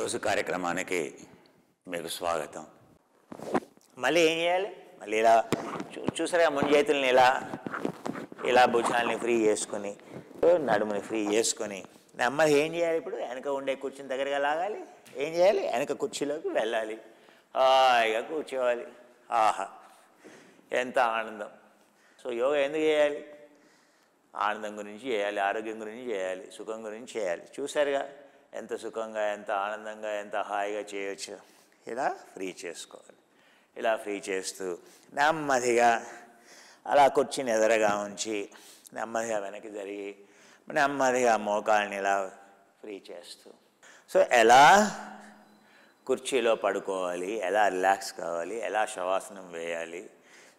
ఈరోజు కార్యక్రమానికి మీకు స్వాగతం. మళ్ళీ ఏం చేయాలి? మళ్ళీ ఇలా చూసారా, ముందు చేతుల్ని ఇలా భుజాలని ఫ్రీ చేసుకొని, నడుముని ఫ్రీ చేసుకొని నెమ్మది ఏం చేయాలి? ఇప్పుడు వెనక ఉండే కూర్చుని దగ్గరగా లాగాలి. ఏం చేయాలి? వెనక కుర్చీలోకి వెళ్ళాలి. హాయిగా కూర్చోవాలి. ఆహా, ఎంత ఆనందం! సో యోగా ఎందుకు చేయాలి? ఆనందం గురించి చేయాలి, ఆరోగ్యం గురించి చేయాలి, సుఖం గురించి చేయాలి. చూసారుగా ఎంత సుఖంగా, ఎంత ఆనందంగా, ఎంత హాయిగా చేయవచ్చు. ఇలా ఫ్రీ చేసుకోవాలి. ఇలా ఫ్రీ చేస్తూ నెమ్మదిగా అలా కూర్చుని ఎదురుగా ఉంచి నెమ్మదిగా వెనక్కి జరిగి నెమ్మదిగా మోకాళ్ళని ఇలా ఫ్రీ చేస్తూ, సో ఎలా కుర్చీలో పడుకోవాలి, ఎలా రిలాక్స్ కావాలి, ఎలా శవాసనం వేయాలి,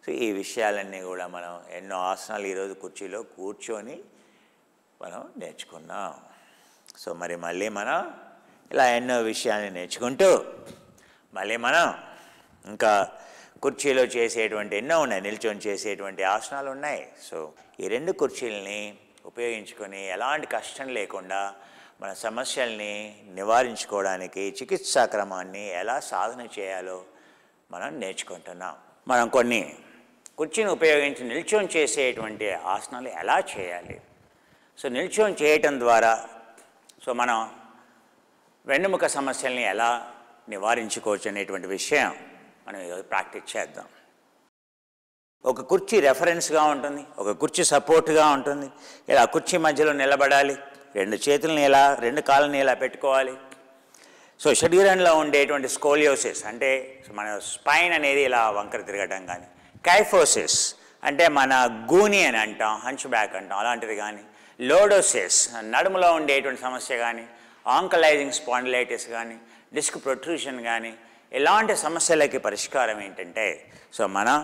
సో ఈ విషయాలన్నీ కూడా మనం ఎన్నో ఆసనాలు ఈరోజు కుర్చీలో కూర్చొని మనం నేర్చుకున్నాం. సో మరి మళ్ళీ మనం ఇలా ఎన్నో విషయాన్ని నేర్చుకుంటూ మళ్ళీ మనం ఇంకా కుర్చీలో చేసేటువంటి ఎన్నో ఉన్నాయి, నిల్చొని చేసేటువంటి ఆసనాలు ఉన్నాయి. సో ఈ రెండు కుర్చీలని ఉపయోగించుకొని ఎలాంటి కష్టం లేకుండా మన సమస్యల్ని నివారించుకోవడానికి చికిత్సా క్రమాన్ని ఎలా సాధన చేయాలో మనం నేర్చుకుంటున్నాం. మనం కొన్ని కుర్చీని ఉపయోగించి నిల్చొని చేసేటువంటి ఆసనాలు ఎలా చేయాలి, సో నిల్చొని చేయటం ద్వారా సో మనం వెన్నుముక సమస్యల్ని ఎలా నివారించుకోవచ్చు అనేటువంటి విషయం మనం ఈరోజు ప్రాక్టీస్ చేద్దాం. ఒక కుర్చీ రెఫరెన్స్గా ఉంటుంది, ఒక కుర్చీ సపోర్ట్గా ఉంటుంది. ఇలా కుర్చీ మధ్యలో నిలబడాలి, రెండు చేతులని ఇలా, రెండు కాళ్ళని ఇలా పెట్టుకోవాలి. సో శరీరంలో ఉండేటువంటి స్కోలియోసిస్ అంటే మన స్పైన్ అనేది ఇలా వంకర తిరగటం కానీ, కైఫోసిస్ అంటే మన గూని అని అంటాం, హంచ్ బ్యాక్ అంటాం, అలాంటిది కానీ, లోడోసిస్ నడుములో ఉండేటువంటి సమస్య కానీ, ఆంకలైజింగ్ స్పాండిలైటిస్ కానీ, డిస్క్ ప్రొట్రూషన్ కానీ, ఇలాంటి సమస్యలకి పరిష్కారం ఏంటంటే సో మనం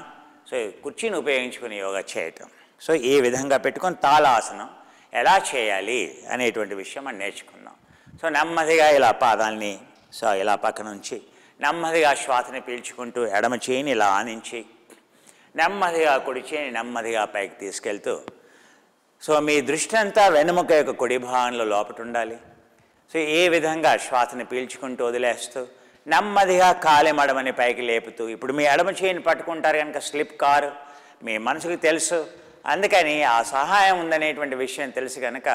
కుర్చీని ఉపయోగించుకుని యోగా చేయటం. సో ఈ విధంగా పెట్టుకొని తాళాసనం ఎలా చేయాలి అనేటువంటి విషయం మనం నేర్చుకున్నాం. సో నెమ్మదిగా ఇలా పాదాలని సో ఇలా పక్క నుంచి నెమ్మదిగా శ్వాసని పీల్చుకుంటూ ఎడమ చేయిని ఇలా ఆనించి నెమ్మదిగా కుడి చేయిని నెమ్మదిగా పైకి తీసుకెళ్తూ సో మీ దృష్టి అంతా వెన్నెముక యొక్క కుడి భాగంలో లోపట ఉండాలి. సో ఈ విధంగా శ్వాసని పీల్చుకుంటూ వదిలేస్తూ నెమ్మదిగా కాలి మడమని పైకి లేపుతూ, ఇప్పుడు మీ ఎడమ చేయిని పట్టుకుంటారు కనుక స్లిప్ కారు మీ మనసుకు తెలుసు, అందుకని ఆ సహాయం ఉందనేటువంటి విషయం తెలుసు కనుక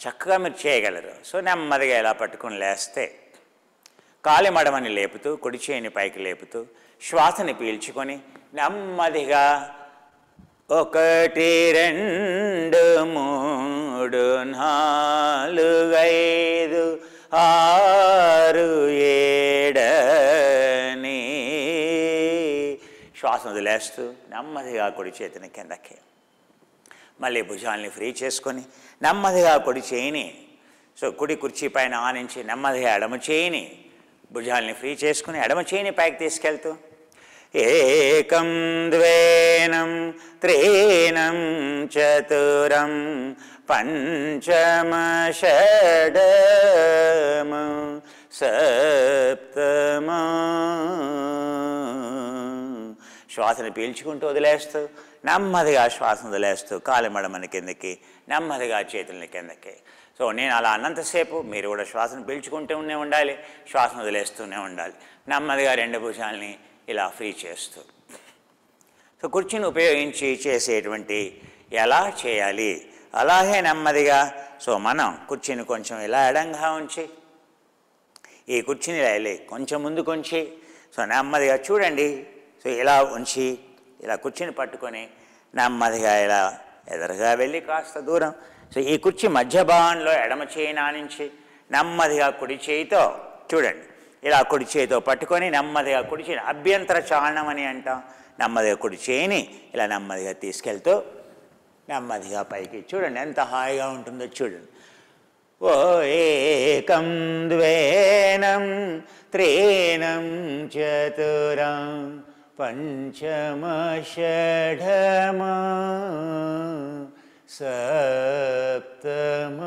చక్కగా మీరు చేయగలరు. సో నెమ్మదిగా ఇలా పట్టుకొని లేస్తే కాలి మడమని లేపుతూ కుడి చేయిని పైకి లేపుతూ శ్వాసని పీల్చుకొని నెమ్మదిగా 1 2 3 4 5 6 7 అని శ్వాసను వదిలేస్తూ నెమ్మదిగా కుడి చేతిని కిందకి, మళ్ళీ భుజాల్ని ఫ్రీ చేసుకొని నెమ్మదిగా కుడి చేయిని సో కుడి కుర్చీ పైన ఆనించి నెమ్మదిగా ఎడమ చేయిని భుజాల్ని ఫ్రీ చేసుకుని ఎడమ చేయిని పైకి తీసుకెళ్తూ ఏకం ద్వేనం త్రీణం చతురం పంచమ షడమ సప్తమ. శ్వాసను పీల్చుకుంటూ వదిలేస్తూ నెమ్మదిగా శ్వాసను వదిలేస్తూ కాలి మడమని కిందకి, నెమ్మదిగా చేతుల్ని కిందకి. సో నేను అలా అన్నంతసేపు మీరు కూడా శ్వాసను పీల్చుకుంటూనే ఉండాలి, శ్వాసను వదిలేస్తూనే ఉండాలి. నెమ్మదిగా రెండు భుజాల్ని ఇలా ఫ్రీ చేస్తూ సో కుర్చీని ఉపయోగించి చేసేటువంటి ఎలా చేయాలి అలాగే నెమ్మదిగా సో మనం కుర్చీని కొంచెం ఇలా ఎడంగా ఉంచి ఈ కుర్చీని ఇలా కొంచెం ముందుకు ఉంచి సో నెమ్మదిగా చూడండి. సో ఇలా ఉంచి ఇలా కుర్చీని పట్టుకొని నెమ్మదిగా ఇలా ఎదురుగా వెళ్ళి కాస్త దూరం సో ఈ కుర్చీ మధ్య భాగంలో ఎడమ చేయి నానించి నెమ్మదిగా కుడి చేయితో చూడండి ఇలా కుడి చేయితో పట్టుకొని నెమ్మదిగా కుడి చేయిని అభ్యంతర చాలనం అని అంటాం, నెమ్మదిగా కుడి చేయిని ఇలా నెమ్మదిగా తీసుకెళ్తూ నెమ్మదిగా పైకి చూడండి ఎంత హాయిగా ఉంటుందో చూడండి. ఓ ఏకం ద్వేనం త్రీణం చతురం పంచమ షఢమ సప్తమ.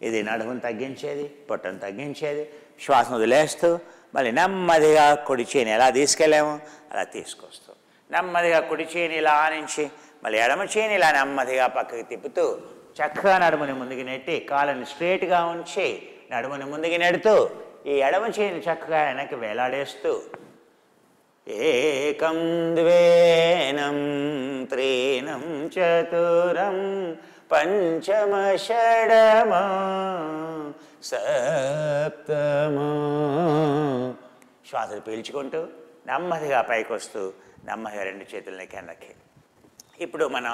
ఇది నడుమును తగ్గించేది, పొట్టను తగ్గించేది. శ్వాసను వదిలేస్తూ మళ్ళీ నెమ్మదిగా కుడి చేయిని ఎలా తీసుకెళ్ళాము అలా తీసుకొస్తూ నెమ్మదిగా కుడి చేయిని ఇలా ఆనించి మళ్ళీ ఎడమ చేయిని ఇలా నెమ్మదిగా పక్కకి తిప్పుతూ చక్కగా నడుముని ముందుకు నెట్టి కాళ్ళని స్ట్రేట్గా ఉంచి నడుముని ముందుకి నెడుతూ ఈ ఎడమ చేయిని చక్కగా వెనక్కి వేలాడేస్తూ ఏకం ద్వేనం త్రీనం చతురం పంచమ షడమ సప్తమ. శ్వాసలు పీల్చుకుంటూ నెమ్మదిగా పైకి వస్తూ నెమ్మదిగా రెండు చేతులని కిందకి. ఇప్పుడు మనం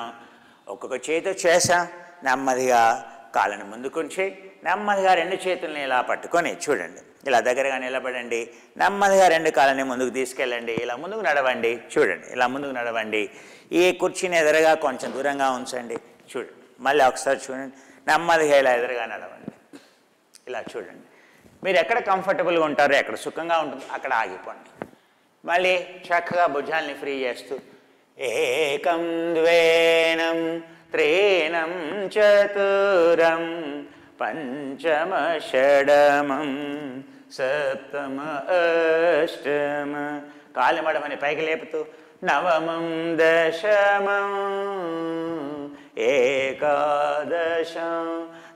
ఒక్కొక్క చేతితో చేసాం. నెమ్మదిగా కాళ్ళని ముందుకుంచి నెమ్మదిగా రెండు చేతుల్ని ఇలా పట్టుకొని చూడండి, ఇలా దగ్గరగా నిలబడండి. నెమ్మదిగా రెండు కాళ్ళని ముందుకు తీసుకెళ్ళండి. ఇలా ముందుకు నడవండి. చూడండి, ఇలా ముందుకు నడవండి. ఈ కుర్చీని ఎదురుగా కొంచెం దూరంగా ఉంచండి. చూడండి, మళ్ళీ ఒకసారి చూడండి. నెమ్మదిగా ఇలా ఎదురుగా నడవండి. ఇలా చూడండి. మీరు ఎక్కడ కంఫర్టబుల్గా ఉంటారో, ఎక్కడ సుఖంగా ఉంటుందో అక్కడ ఆగిపోండి. మళ్ళీ చక్కగా భుజాల్ని ఫ్రీ చేస్తూ ఏకం ద్వేనం త్రీనం చతురం పంచమ షడమం సప్తమ అష్టమ. కాలి మడమని పైకి లేపుతూ నవమం దశమం ఏకాదశం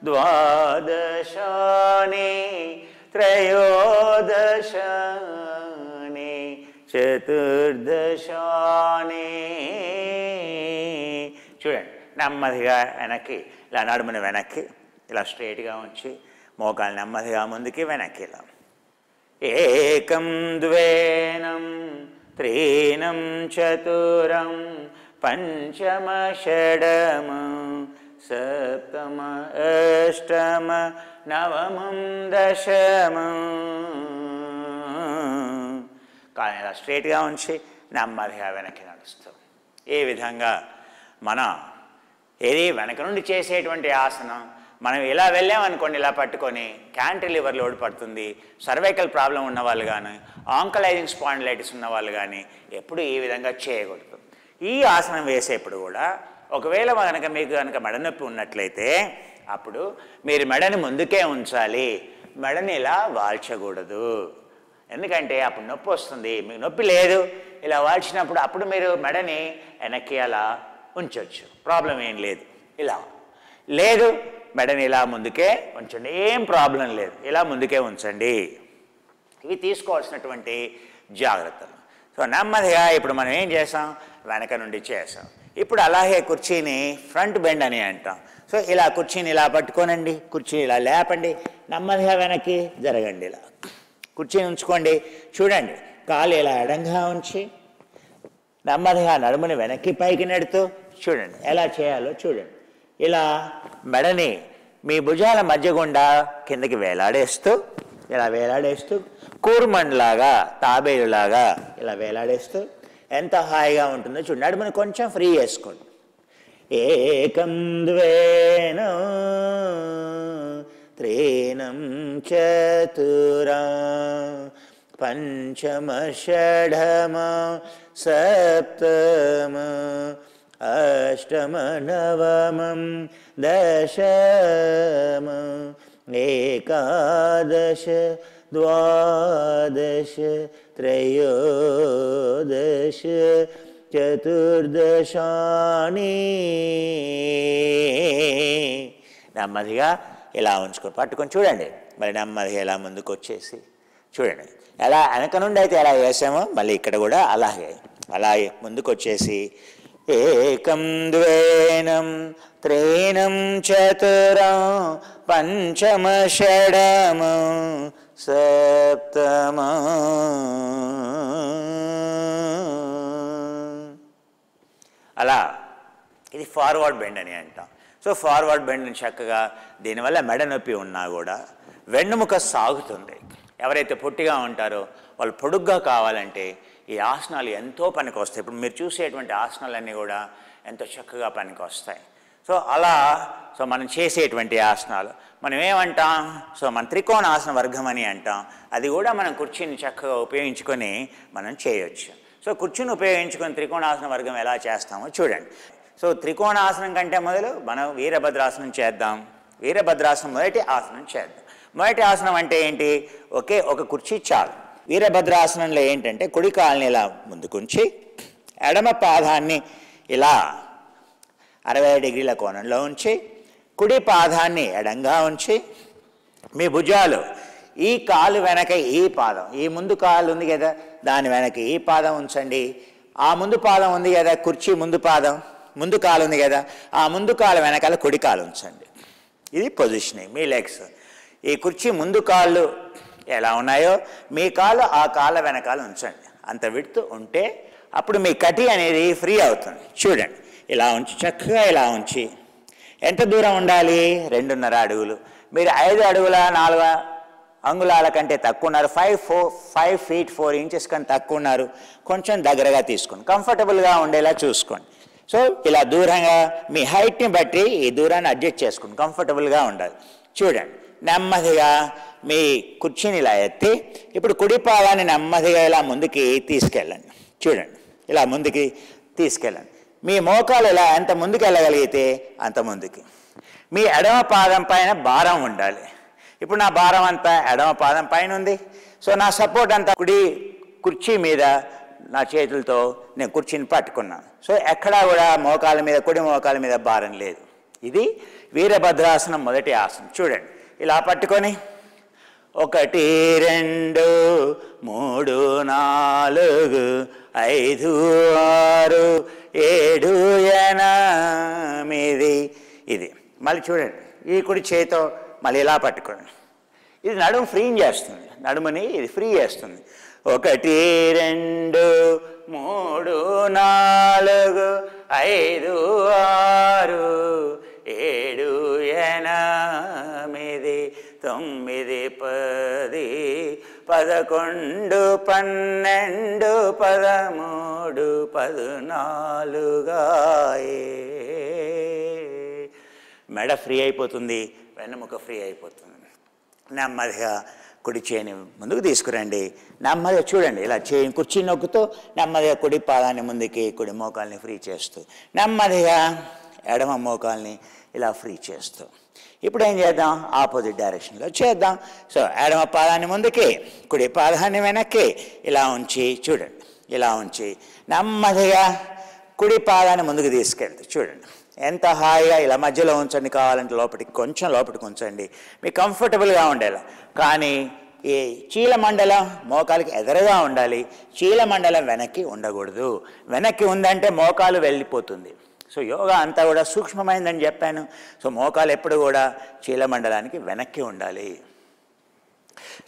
ద్వాదశాని త్రయోదశాని చతుర్దశాని. చూడండి, నెమ్మదిగా వెనక్కి ఇలా నడుముని వెనక్కి ఇలా స్ట్రైట్గా ఉంచి మోకాలు నెమ్మదిగా ముందుకి వెనక్కి ఇలా. ఏకం ద్వేనం త్రీనం చతురం పంచమ షడమ సప్తమ అష్టమ నవమం దశమ. కానీ ఇలా స్ట్రైట్గా ఉంచి నెమ్మదిగా వెనక్కి నడుస్తాం. ఈ విధంగా మన ఏది వెనక నుండి చేసేటువంటి ఆసనం మనం ఇలా వెళ్ళామనుకోండి, ఇలా పట్టుకొని క్యాంటిలివర్ లోడ్ పడుతుంది. సర్వైకల్ ప్రాబ్లం ఉన్న వాళ్ళు కానీ, ఆంకలైజింగ్ స్పాండిలైటిస్ ఉన్న వాళ్ళు కానీ ఎప్పుడు ఈ విధంగా చేయకూడదు. ఈ ఆసనం వేసేప్పుడు కూడా ఒకవేళ మీకు కనుక మెడనొప్పి ఉన్నట్లయితే అప్పుడు మీరు మెడని ముందుకే ఉంచాలి. మెడని ఇలా వాల్చకూడదు. ఎందుకంటే అప్పుడు నొప్పి వస్తుంది. మీకు నొప్పి లేదు, ఇలా వాల్చినప్పుడు అప్పుడు మీరు మెడని వెనక్కి అలా ఉంచవచ్చు, ప్రాబ్లం ఏం లేదు. ఇలా లేదు, మెడని ఇలా ముందుకే ఉంచండి, ఏం ప్రాబ్లం లేదు, ఇలా ముందుకే ఉంచండి. ఇవి తీసుకోవాల్సినటువంటి జాగ్రత్తలు. సో నెమ్మదిగా ఇప్పుడు మనం ఏం చేసాం, వెనక నుండి చేసాం. ఇప్పుడు అలాగే కుర్చీని ఫ్రంట్ బెండ్ అని అంటాం. సో ఇలా కుర్చీని ఇలా పట్టుకోనండి, కుర్చీని ఇలా లేపండి, నెమ్మదిగా వెనక్కి జరగండి. ఇలా కుర్చీని ఉంచుకోండి. చూడండి, కాలు ఇలా ఎడంగా ఉంచి నెమ్మదిగా నడుముని వెనక్కి పైకి నెడుతూ చూడండి ఎలా చేయాలో చూడండి. ఇలా మెడని మీ భుజాల మధ్య గుండా కిందకి వేలాడేస్తూ ఇలా వేలాడేస్తూ కూర్మండ్లాగా తాబేలులాగా ఇలా వేలాడేస్తూ ఎంత హాయిగా ఉంటుందో చూడండి. నడుముని కొంచెం ఫ్రీ చేసుకోండి. ఏకం ద్వేనం త్రీనం చతురం పంచమ షడమ సప్తమ అష్టమ నవమం దశమ ఏకాదశ ద్వాదశ త్రయోదశ చతుర్దశాని. నెమ్మదిగా ఇలా ఉంచుకొని పట్టుకొని చూడండి. మరి నెమ్మదిగా ఇలా ముందుకు వచ్చేసి చూడండి. ఎలా వెనక నుండి అయితే ఎలా వేసామో మళ్ళీ ఇక్కడ కూడా అలాగే అలా ముందుకు వచ్చేసి ఏకం ద్వేనం త్రీనం చతురం పంచమ షడమ సప్తమ. అలా ఇది ఫార్వర్డ్ బెండ్ అని అంటాం. సో ఫార్వర్డ్ బెండ్ని చక్కగా దీనివల్ల మెడ నొప్పి ఉన్నా కూడా వెన్నుముక సాగుతుంది. ఎవరైతే పొట్టిగా ఉంటారో వాళ్ళు పొడుగ్గా కావాలంటే ఈ ఆసనాలు ఎంతో పనికి వస్తాయి. ఇప్పుడు మీరు చూసేటువంటి ఆసనాలన్నీ కూడా ఎంతో చక్కగా పనికి వస్తాయి. సో అలా మనం చేసేటువంటి ఆసనాలు మనం ఏమంటాం, మన త్రికోణాసన వర్గం అని అంటాం. అది కూడా మనం కుర్చీని చక్కగా ఉపయోగించుకొని మనం చేయొచ్చు. సో కుర్చీని ఉపయోగించుకొని త్రికోణాసన వర్గం ఎలా చేస్తామో చూడండి. సో త్రికోణాసనం కంటే మొదలు మనం వీరభద్రాసనం చేద్దాం. వీరభద్రాసనం మొదటి ఆసనం చేద్దాం. మొదటి ఆసనం అంటే ఏంటి, ఒక కుర్చీ చాలు. వీరభద్రాసనంలో ఏంటంటే కుడి కాలుని ఇలా ముందుకుంచి ఎడమ పాదాన్ని ఇలా 60 డిగ్రీల కోణంలో ఉంచి కుడి పాదాన్ని ఎడంగా ఉంచి మీ భుజాలు, ఈ కాలు వెనక ఈ పాదం, ఈ ముందు కాలు ఉంది కదా దాని వెనక ఈ పాదం ఉంచండి. ఆ ముందు పాదం ఉంది కదా, కుర్చీ ముందు పాదం, ముందు కాలు ఉంది కదా, ఆ ముందు కాలు వెనకాల కుడి కాలు ఉంచండి. ఇది పొజిషనింగ్ మీ లెగ్స్. ఈ కుర్చీ ముందు కాళ్ళు ఎలా ఉన్నాయో మీ కాళ్ళు ఆ కాళ్ళ వెనకాల ఉంచండి. అంత విడ్త్ ఉంటే అప్పుడు మీ కటి అనేది ఫ్రీ అవుతుంది. చూడండి, ఇలా ఉంచి చక్కగా ఇలా ఉంచి ఎంత దూరం ఉండాలి? 2.5 అడుగులు. మీరు 5 అడుగుల 4 అంగుళాల కంటే తక్కువ ఉన్నారు, 5 feet 4 inches కంటే తక్కువ ఉన్నారు, కొంచెం దగ్గరగా తీసుకోండి, కంఫర్టబుల్గా ఉండేలా చూసుకోండి. సో ఇలా దూరంగా మీ హైట్ని బట్టి ఈ దూరాన్ని అడ్జస్ట్ చేసుకోండి, కంఫర్టబుల్గా ఉండాలి. చూడండి, నెమ్మదిగా మీ కుర్చీని ఇలా ఎత్తి ఇప్పుడు కుడి పాదాన్ని నెమ్మదిగా ఇలా ముందుకి తీసుకెళ్ళండి. చూడండి, ఇలా ముందుకి తీసుకెళ్ళండి. మీ మోకాలు ఇలా ఎంత ముందుకు వెళ్ళగలిగితే అంత ముందుకి. మీ ఎడమ పాదం పైన భారం ఉండాలి. ఇప్పుడు నా భారం అంతా ఎడమ పాదం పైన ఉంది. సో నా సపోర్ట్ అంతా కుడి కుర్చీ మీద నా చేతులతో నేను కుర్చీని పట్టుకున్నాను. సో ఎక్కడా కూడా మోకాల మీద, కుడి మోకాల మీద భారం లేదు. ఇది వీరభద్రాసనం మొదటి ఆసనం. చూడండి, ఇలా పట్టుకొని 1 2 3 4 5 6 7 8 ఇది. మళ్ళీ చూడండి, ఈ కుడి చేతితో మళ్ళీ ఇలా పట్టుకోండి. ఇది నడుము ఫ్రీ చేస్తుంది, నడుముని ఇది ఫ్రీ చేస్తుంది. 1 2 3 4 5 6 7 8 9 10 11 12 13 14 మెడ ఫ్రీ అయిపోతుంది, వెన్నెముక ఫ్రీ అయిపోతుంది. నెమ్మదిగా కుడి చేయిని ముందుకు తీసుకురండి. నెమ్మదిగా చూడండి, ఇలా చేయి కుర్చీ నొక్కుతూ నెమ్మదిగా కుడి పాదాన్ని ముందుకి, కుడి మోకాల్ని ఫ్రీ చేస్తూ, నెమ్మదిగా ఎడమ మోకాల్ని ఇలా ఫ్రీ చేస్తూ. ఇప్పుడు ఏం చేద్దాం? ఆపోజిట్ డైరెక్షన్లో చేద్దాం. సో ఎడమ పాదాన్ని ముందుకి, కుడి పాదాన్ని వెనక్కి ఇలా ఉంచి, చూడండి ఇలా ఉంచి నెమ్మదిగా కుడి పాదాన్ని ముందుకు తీసుకెళ్తే చూడండి ఎంత హాయిగా ఇలా మధ్యలో ఉంచండి. కావాలంటే లోపలికి కొంచెం లోపలికి ఉంచండి, మీకు కంఫర్టబుల్గా ఉండేలా. కానీ ఈ చీలమండలం మోకాలికి ఎదురుగా ఉండాలి, చీలమండలం వెనక్కి ఉండకూడదు. వెనక్కి ఉందంటే మోకాలు వెళ్ళిపోతుంది. సో యోగా అంతా కూడా సూక్ష్మమైందని చెప్పాను. సో మోకాలు ఎప్పుడు కూడా చీలమండలానికి వెనక్కి ఉండాలి.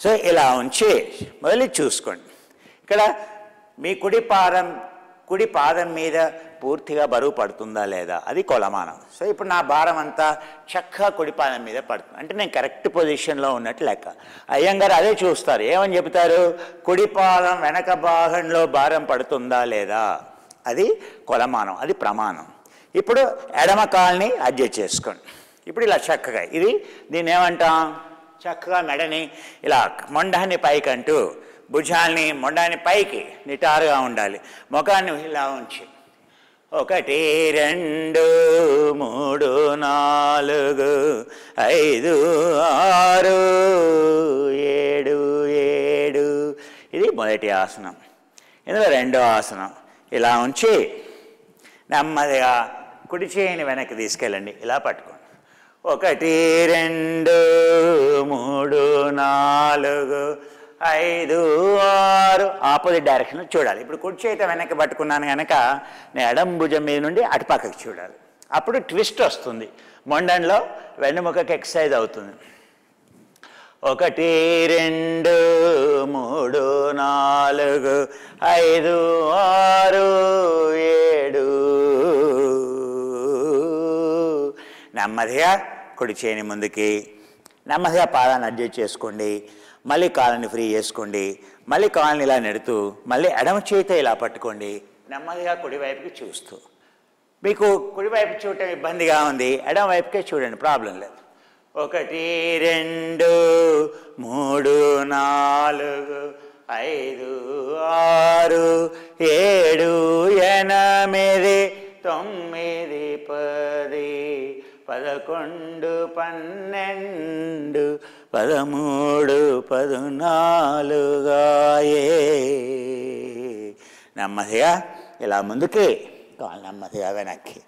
సో ఇలా ఉంచి మొదలు చూసుకోండి. ఇక్కడ మీ కుడి పాదం మీద పూర్తిగా బరువు పడుతుందా లేదా అది కొలమానం. సో ఇప్పుడు నా భారం అంతా చక్కగా కుడి పాదం మీద పడుతుంది అంటే నేను కరెక్ట్ పొజిషన్లో ఉన్నట్టు లెక్క. అయ్యంగారు అదే చూస్తారు, ఏమని చెబుతారు? కుడి పాదం వెనక భాగంలో భారం పడుతుందా లేదా అది కొలమానం, అది ప్రమాణం. ఇప్పుడు ఎడమ కాల్ని అడ్జస్ట్ చేసుకోండి. ఇప్పుడు ఇలా చక్కగా దీన్ని ఏమంటాం? చక్కగా మెడని ఇలా మొండాన్ని పైకంటూ, భుజాల్ని మొండాన్ని పైకి నిటారుగా ఉండాలి, ముఖాన్ని ఇలా ఉంచి 1 2 3 4 5 6 7 7 ఇది మొదటి ఆసనం. ఇందులో రెండో ఆసనం. ఇలా ఉంచి నెమ్మదిగా కుడి చేయిని వెనక్కి తీసుకెళ్ళండి, ఇలా పట్టుకోండి. 1 2 3 4 5 6 ఆపోజిట్ డైరెక్షన్లో చూడాలి. ఇప్పుడు కుడి చేతి వెనక్కి పట్టుకున్నాను కనుక నేను ఎడం భుజం మీద నుండి అటుపక్కకి చూడాలి. అప్పుడు ట్విస్ట్ వస్తుంది, మొండంలో వెన్నుముకకి ఎక్సర్సైజ్ అవుతుంది. 1 2 3 4 5 6 7 నెమ్మదిగా కుడి చేయిని ముందుకి, నెమ్మదిగా పాదాన్ని అడ్జస్ట్ చేసుకోండి. మళ్ళీ కాళ్ళని ఫ్రీ చేసుకోండి. మళ్ళీ కాళ్ళని ఇలా నెడుతూ మళ్ళీ ఎడమ చేతితో ఇలా పట్టుకోండి, నెమ్మదిగా కుడివైపుకి చూస్తూ. మీకు కుడివైపు చూడటం ఇబ్బందిగా ఉంది, ఎడమ వైపుకే చూడండి, ప్రాబ్లం లేదు. 1 2 3 4 5 6 7 8 9 10 11 12 13 14 నెమ్మదిగా ఇలా ముందుకి, కాలు నెమ్మదిగా వెనక్కి,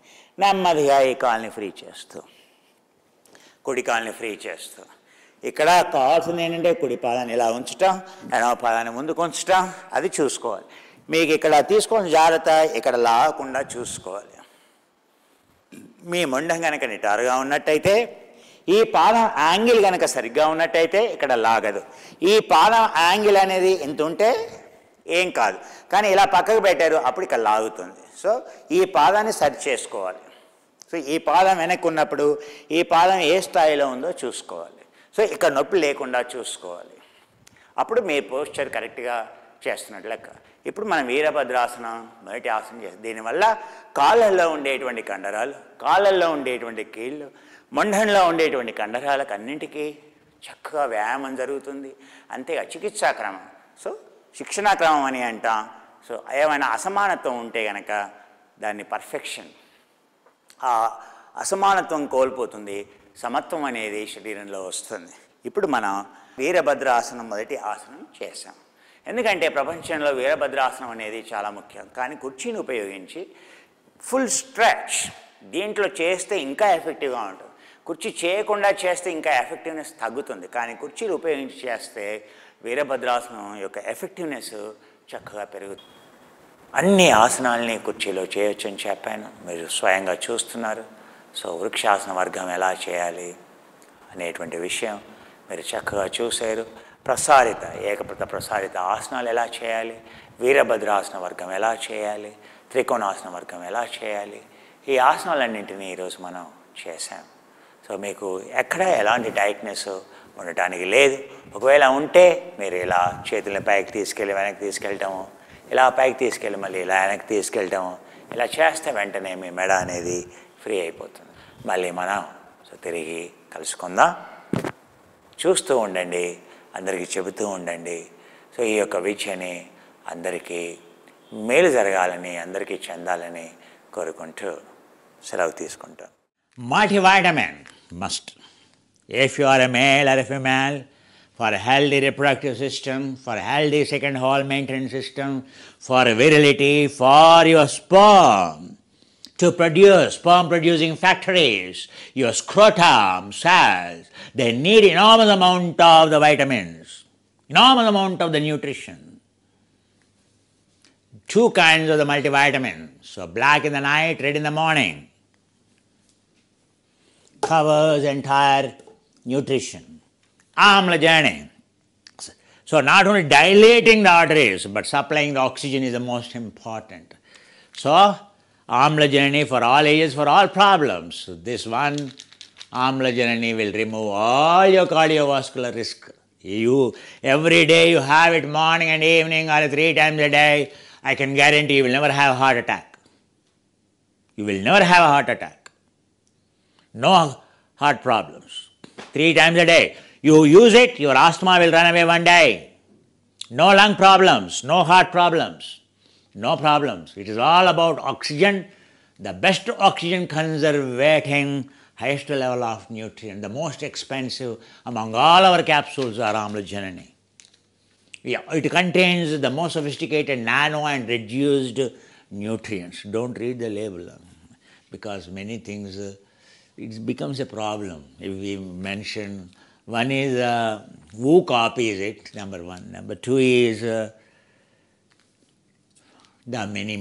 నెమ్మదిగా ఈ కాల్ని ఫ్రీ చేస్తూ, కుడి కాల్ని ఫ్రీ చేస్తూ ఇక్కడ కావాల్సింది ఏంటంటే కుడి పాదాన్ని ఇలా ఉంచటం, ఎడమ పాదాన్ని ముందుకు ఉంచటం, అది చూసుకోవాలి. మీకు ఇక్కడ తీసుకోవాల్సిన జాగ్రత్త ఇక్కడ లాగకుండా చూసుకోవాలి. మీ మొండం కనుక నిటారుగా ఉన్నట్టయితే, ఈ పాదం యాంగిల్ కనుక సరిగ్గా ఉన్నట్టయితే ఇక్కడ లాగదు. ఈ పాదం యాంగిల్ అనేది ఎంత ఉంటే ఏం కాదు, కానీ ఇలా పక్కకు పెట్టారు అప్పుడు ఇక్కడ లాగుతుంది. సో ఈ పాదాన్ని సరి చేసుకోవాలి. సో ఈ పాదం వెనక్కి ఉన్నప్పుడు ఈ పాదం ఏ స్థాయిలో ఉందో చూసుకోవాలి. సో ఇక్కడ నొప్పి లేకుండా చూసుకోవాలి. అప్పుడు మీ పోస్చర్ కరెక్ట్గా చేస్తున్నట్టు లెక్క. ఇప్పుడు మనం వీరభద్రాసనం మొదటి ఆసనం చేస్తాం. దీనివల్ల కాళ్ళల్లో ఉండేటువంటి కండరాలు, కాళ్ళల్లో ఉండేటువంటి కీళ్ళు, మొండంలో ఉండేటువంటి కండరాలకు అన్నింటికీ చక్కగా వ్యాయామం జరుగుతుంది. అంతేగా చికిత్సా క్రమం, సో శిక్షణా క్రమం అని అంటాం. సో ఏమైనా అసమానత్వం ఉంటే కనుక దాన్ని పర్ఫెక్షన్, ఆ అసమానత్వం కోల్పోతుంది, సమత్వం అనేది శరీరంలో వస్తుంది. ఇప్పుడు మనం వీరభద్రాసనం మొదటి ఆసనం చేసాం. ఎందుకంటే ప్రపంచంలో వీరభద్రాసనం అనేది చాలా ముఖ్యం. కానీ కుర్చీని ఉపయోగించి ఫుల్ స్ట్రెచ్ దీంట్లో చేస్తే ఇంకా ఎఫెక్టివ్గా ఉంటుంది. కుర్చీ చేయకుండా చేస్తే ఇంకా ఎఫెక్టివ్నెస్ తగ్గుతుంది. కానీ కుర్చీలు ఉపయోగించి చేస్తే వీరభద్రాసనం యొక్క ఎఫెక్టివ్నెస్ చక్కగా పెరుగుతుంది. అన్ని ఆసనాలని కుర్చీలో చేయొచ్చు అని చెప్పాను, మీరు స్వయంగా చూస్తున్నారు. సో వృక్షాసన వర్గం ఎలా చేయాలి అనేటువంటి విషయం మీరు చక్కగా చూశారు. ప్రసారిత ఏకప్రత ప్రసారిత ఆసనాలు ఎలా చేయాలి, వీరభద్రాసన వర్గం ఎలా చేయాలి, త్రికోణాసన వర్గం ఎలా చేయాలి, ఈ ఆసనాలన్నింటినీ ఈరోజు మనం చేశాం. సో మీకు ఎక్కడ ఎలాంటి టైట్నెస్ ఉండటానికి లేదు. ఒకవేళ ఉంటే మీరు ఇలా చేతులను పైకి తీసుకెళ్ళి వెనక్కి తీసుకెళ్ళటము, ఇలా పైకి తీసుకెళ్ళి మళ్ళీ ఇలా వెనక్కి తీసుకెళ్ళటము, ఇలా చేస్తే వెంటనే మీ మెడ అనేది ఫ్రీ అయిపోతుంది. మళ్ళీ మనం సో తిరిగి కలుసుకుందాం. చూస్తూ ఉండండి, అందరికీ చెబుతూ ఉండండి. సో ఈ యొక్క విద్యని అందరికీ మేలు జరగాలని, అందరికీ చెందాలని కోరుకుంటూ సెలవు తీసుకుంటాం. Multivitamin must. If you are a male or a female, for a healthy reproductive system, for a healthy second hole maintenance system, for virility, for your sperm to produce sperm producing factories, your scrotum cells, they need enormous amount of the vitamins, enormous amount of the nutrition. Two kinds of the multivitamins, so black in the night, red in the morning, covers entire nutrition. Amlajani. So not only dilating the arteries, but supplying the oxygen is the most important. So Amlajanani for all ages, for all problems. This one Amlajanani will remove all your cardiovascular risk. You every day you have it morning and evening or 3 times a day, I can guarantee you will never have a heart attack. You will never have a heart attack. No heart problems. 3 times a day. You use it, your asthma will run away one day. No lung problems, no heart problems, no problems. It is all about oxygen, the best oxygen conservating highest level of nutrient. The most expensive among all our capsules are Amlajanani. Yeah, it contains the most sophisticated nano and reduced nutrients. Don't read the label because many things, it becomes a problem if we mention. One is who copies it, number one. Number two is the many